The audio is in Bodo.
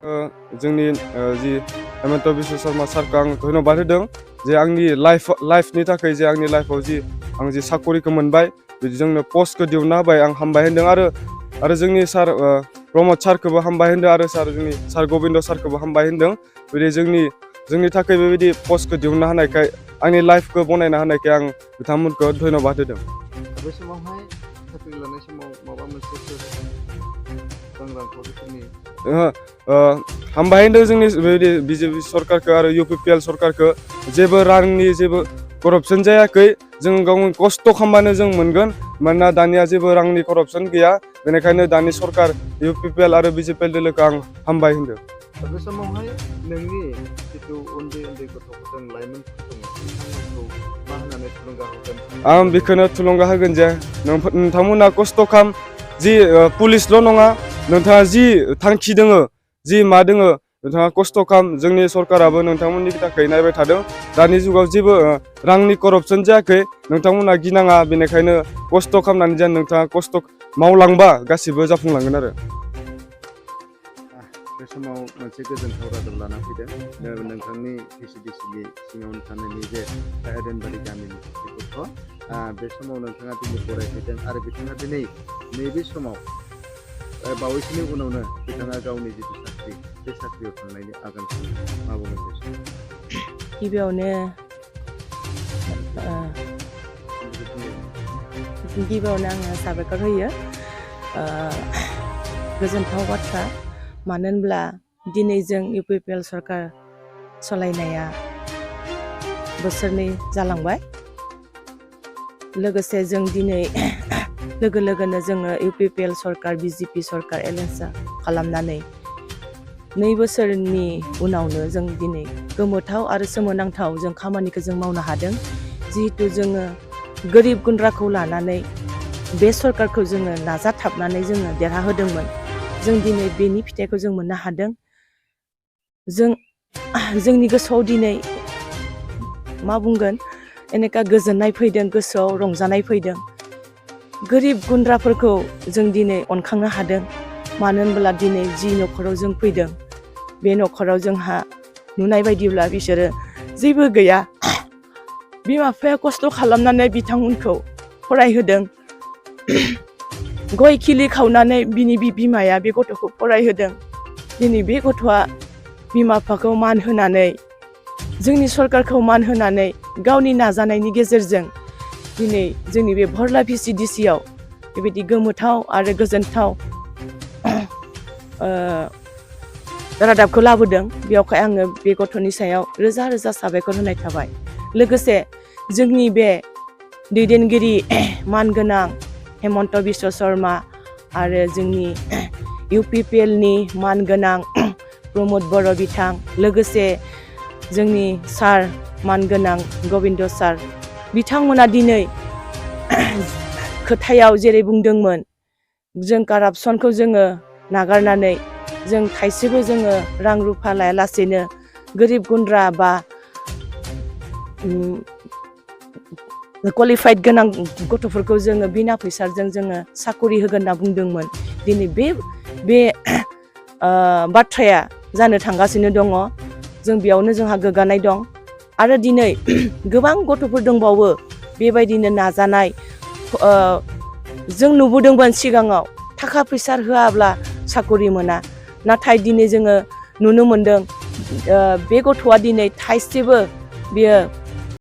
जोंनि जि हेमन्त बिश्व शर्मा सारखौ आं धन्यबाद होदों जे आंनि लाइफनि थाखाय जे आंनि लाइफआव जि आं जि साकरिखौ मोनबाय बिदि जोंनो पस्टखौ दिहुनना होबाय आं हामबाय होनदों आरो जोंनि सार प्रमद सारखौबो हामबाय होनदों आरो जोंनि सार गबिन्द सारखौबो हामबाय होनदों बिदि जोंनि थाखाय बेबायदि पस्टखौ दिहुनना होनायखाय आंनि लाइफखौ बनायना होनायखाय आं बिथांमोनखौ धन्यबाद होदों। बे समावहाय साख्रि लानाय समाव माबा मोनसे रांखावरिफोरनि हामबाय होनदों जोंनि बेबायदि बिजेपि सरकारखौ आरो UPPL सरकारखौ जेबो रांनि जेबो करपसन जायाखै जों गावनि खस्थ' खालामबानो जों मोनगोन मानोना दानिया जेबो रांनि करपसन गैया बेनिखायनो दानि सरकार UPPL आरो BJP दोलोखौ आं हामबाय होनदों। बे समावहाय नोंनि जिथु उन्दै गथ'फोर दं लाइमोनफोर दङ बिथांमोनखौ मा होननानै थुलुंगा होगोन? आं बेखौनो थुलुंगा होगोन जे नोंथांमोना खस्थ' खालाम जि पुलिसल' नङा नोंथाङा जि थांखि दोङो जि मा दोङो नोंथाङा खस्थ' खालाम जोंनि सरकाराबो नोंथांमोननि थाखाय नायबाय थादों दानि जुगाव जेबो रांनि करपसन जायाखै नोंथांमोना गिनाङा बेनिखायनो खस्थ' खालामनानै जेन नोंथाङा खस्थ' मावलांबा गासिबो जाफुंलांगोन आरो। बे समाव मोनसे गोजोनथाव रादाब लाना फैदों नोंथांनि VCDCनि सिङावनो थानायनि जे एडेनबारि गामिनि गथ' बे समाव नोंथाङा दिनै फरायफैदों आरो बिथाङा दिनै नैबे समाव बावैसोनि उनावनो बिथाङा गावनि जिथु साख्रि बे साख्रियाव थांनायनि आगानखौ मावगोन बे समाव। गिबियावनो आङो साबायखर होयो गोजोनथाव बाथ्रा मानो होनब्ला दिनै जों UPPL सरकार सालायनाया बोसोरनै जालांबाय लोगोसे जों दिनै लोगो लोगोनो जोङो UPPL सरकार BJP सरकार एलायन्स खालामनानै 2 बोसोरनि उनावनो जों दिनै गोमोथाव आरो सोमोनांथाव जों खामानिखौ जों मावनो हादों जिहेतु जोङो गोरिब गुन्द्राखौ लानानै बे सरकारखौ जोङो नाजाथाबनानै जोङो देरहाहोदोंमोन जों दिनै बेनि फिथाइखौ जों मोननो हादों जोंनि गोसोआव दिनै मा बुंगोन एनेका गोजोननाय फैदों गोसोआव रंजानाय फैदों गोरिब गुन्द्राफोरखौ जों दिनै अनखांनो हादों मानो होनब्ला दिनै जि न'खराव जों फैदों बे न'खराव जोंहा नुनाय बायदिब्ला बिसोरो जेबो गैया बिमा बिफाया खस्थ' खालामनानै बिथांमोनखौ फरायहोदों गय खिलि खावनानै बिनि बिमाया बे गथ'खौ फरायहोदों दिनै बे गथ'आ बिमा बिफाखौ मान होनानै जोंनि सरकारखौ मान होनानै गावनि नाजानायनि गेजेरजों दिनै जोंनि बे भरला VCDCआव बेबायदि गोमोथाव आरो गोजोनथाव रादाबखौ लाबोदों बेयावखाय आङो बे गथ'नि सायाव रोजा रोजा साबायखर होनाय थाबाय लोगोसे जोंनि बे दैदेनगिरि मानगोनां हेमन्त बिश्व शर्मा आरो जोंनि UPPLनि मानगोनां प्रमद बर' बिथां लोगोसे जोंनि सार मानगोनां गबिन्द सार बिथांमोना दिनै खोथायाव जेरै बुंदोंमोन जों कारापसनखौ जोङो नागारनानै जों थाइसेबो जोङो रां रुफा लायालासेनो गोरिब गुन्द्रा बा क्वालिफाइड गोनां गथ'फोरखौ जोङो बिना फैसाजों जोङो साकरि होगोन होनना बुंदोंमोन दिनै बे बाथ्राया जानो थांगासिनो दङ जों बेयावनो जोंहा गोग्गानाय दं आरो दिनै गोबां गथ'फोर दंबावो बेबायदिनो नाजानाय जों नुबोदोंमोन सिगाङाव थाखा फैसा होआब्ला साकरि मोना नाथाय दिनै जोङो नुनो मोनदों बे गथ'आ दिनै थाइसेबो बियो